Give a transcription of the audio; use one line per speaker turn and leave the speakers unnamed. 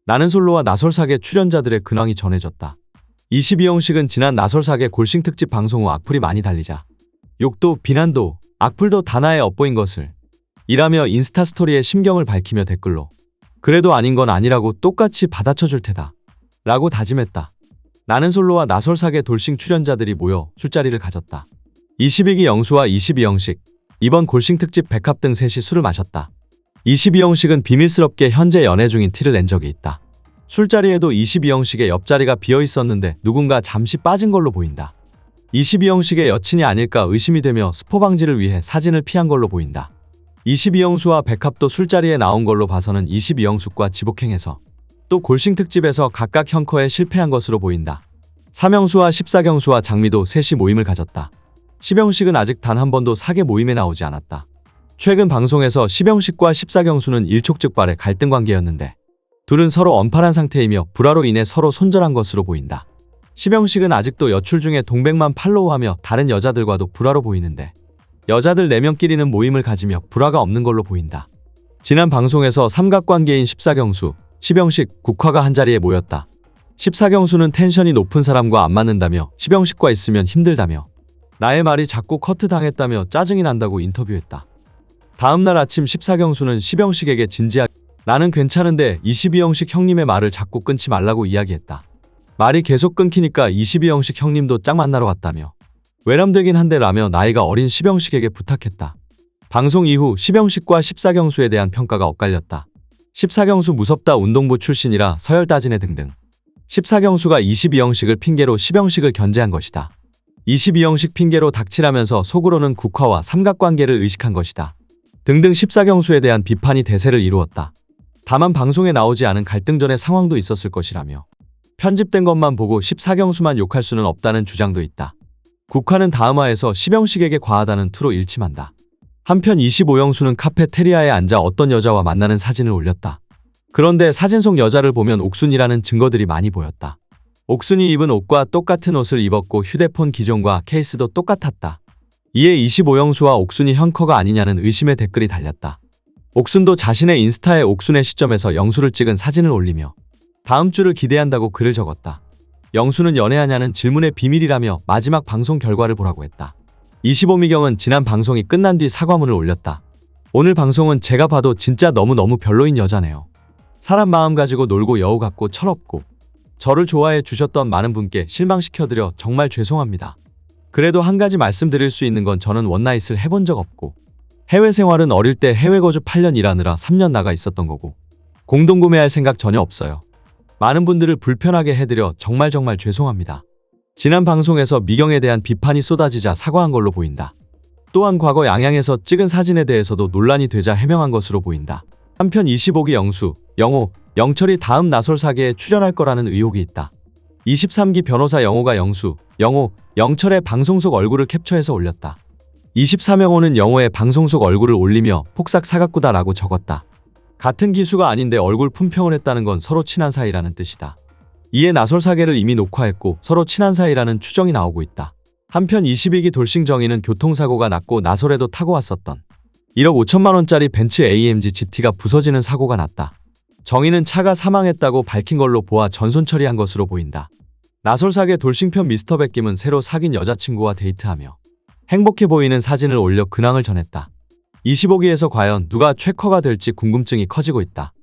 나는 솔로와 나솔사계 출연자들의 근황이 전해졌다. 22형식은 지난 나솔사계 골싱 특집 방송 후 악플이 많이 달리자 욕도 비난도 악플도 다나에 엿보인 것을 이라며 인스타 스토리에 심경을 밝히며 댓글로 그래도 아닌 건 아니라고 똑같이 받아쳐줄 테다 라고 다짐했다. 나는 솔로와 나솔사계 돌싱 출연자들이 모여 술자리를 가졌다. 21기 영수와 22형식, 이번 골싱 특집 백합 등 셋이 술을 마셨다. 22형식은 비밀스럽게 현재 연애 중인 티를 낸 적이 있다. 술자리에도 22형식의 옆자리가 비어 있었는데 누군가 잠시 빠진 걸로 보인다. 22형식의 여친이 아닐까 의심이 되며 스포 방지를 위해 사진을 피한 걸로 보인다. 22형수와 백합도 술자리에 나온 걸로 봐서는 22형숙과 지복행해서 또 골싱 특집에서 각각 형커에 실패한 것으로 보인다. 3형수와 14경수와 장미도 셋이 모임을 가졌다. 10형식은 아직 단 한 번도 사계 모임에 나오지 않았다. 최근 방송에서 10형식과 14경수는 일촉즉발의 갈등 관계였는데 둘은 서로 언팔한 상태이며 불화로 인해 서로 손절한 것으로 보인다. 10형식은 아직도 여출 중에 동백만 팔로우하며 다른 여자들과도 불화로 보이는데 여자들 4명끼리는 모임을 가지며 불화가 없는 걸로 보인다. 지난 방송에서 삼각관계인 14경수, 10형식, 국화가 한자리에 모였다. 14경수는 텐션이 높은 사람과 안 맞는다며 10형식과 있으면 힘들다며 나의 말이 자꾸 커트당했다며 짜증이 난다고 인터뷰했다. 다음날 아침 14경수는 10형식에게 진지하게 나는 괜찮은데 22형식 형님의 말을 자꾸 끊지 말라고 이야기했다. 말이 계속 끊기니까 22형식 형님도 짝 만나러 갔다며 외람되긴 한데 라며 나이가 어린 10형식에게 부탁했다. 방송 이후 10형식과 14경수에 대한 평가가 엇갈렸다. 14경수 무섭다 운동부 출신이라 서열 따지네 등등. 14경수가 22형식을 핑계로 10형식을 견제한 것이다. 22형식 핑계로 닥치라면서 속으로는 국화와 삼각관계를 의식한 것이다. 등등 14경수에 대한 비판이 대세를 이루었다. 다만 방송에 나오지 않은 갈등 전의 상황도 있었을 것이라며 편집된 것만 보고 14경수만 욕할 수는 없다는 주장도 있다. 국화는 다음화에서 10형식에게 과하다는 투로 일침한다. 한편 25형수는 카페테리아에 앉아 어떤 여자와 만나는 사진을 올렸다. 그런데 사진 속 여자를 보면 옥순이라는 증거들이 많이 보였다. 옥순이 입은 옷과 똑같은 옷을 입었고 휴대폰 기종과 케이스도 똑같았다. 이에 25형수와 옥순이 형커가 아니냐는 의심의 댓글이 달렸다. 옥순도 자신의 인스타에 옥순의 시점에서 영수를 찍은 사진을 올리며 다음 주를 기대한다고 글을 적었다. 영수는 연애하냐는 질문의 비밀이라며 마지막 방송 결과를 보라고 했다. 25미경은 지난 방송이 끝난 뒤 사과문을 올렸다. 오늘 방송은 제가 봐도 진짜 너무너무 별로인 여자네요. 사람 마음 가지고 놀고 여우 같고 철없고 저를 좋아해 주셨던 많은 분께 실망시켜드려 정말 죄송합니다. 그래도 한 가지 말씀드릴 수 있는 건 저는 원나잇을 해본 적 없고 해외 생활은 어릴 때 해외 거주 8년 일하느라 3년 나가 있었던 거고 공동구매할 생각 전혀 없어요. 많은 분들을 불편하게 해드려 정말 죄송합니다. 지난 방송에서 미경에 대한 비판이 쏟아지자 사과한 걸로 보인다. 또한 과거 양양에서 찍은 사진에 대해서도 논란이 되자 해명한 것으로 보인다. 한편 25기 영수, 영호, 영철이 다음 나솔사계에 출연할 거라는 의혹이 있다. 23기 변호사 영호가 영수, 영호, 영철의 방송 속 얼굴을 캡처해서 올렸다. 23영호는 영호의 방송 속 얼굴을 올리며 폭삭 사각구다 라고 적었다. 같은 기수가 아닌데 얼굴 품평을 했다는 건 서로 친한 사이라는 뜻이다. 이에 나솔사계를 이미 녹화했고 서로 친한 사이라는 추정이 나오고 있다. 한편 22기 돌싱 정의는 교통사고가 났고 나솔에도 타고 왔었던 1억 5천만 원짜리 벤츠 AMG GT가 부서지는 사고가 났다. 정의는 차가 사망했다고 밝힌 걸로 보아 전손 처리한 것으로 보인다. 나솔사계 돌싱편 미스터 백김은 새로 사귄 여자친구와 데이트하며 행복해 보이는 사진을 올려 근황을 전했다. 25기에서 과연 누가 최커가 될지 궁금증이 커지고 있다.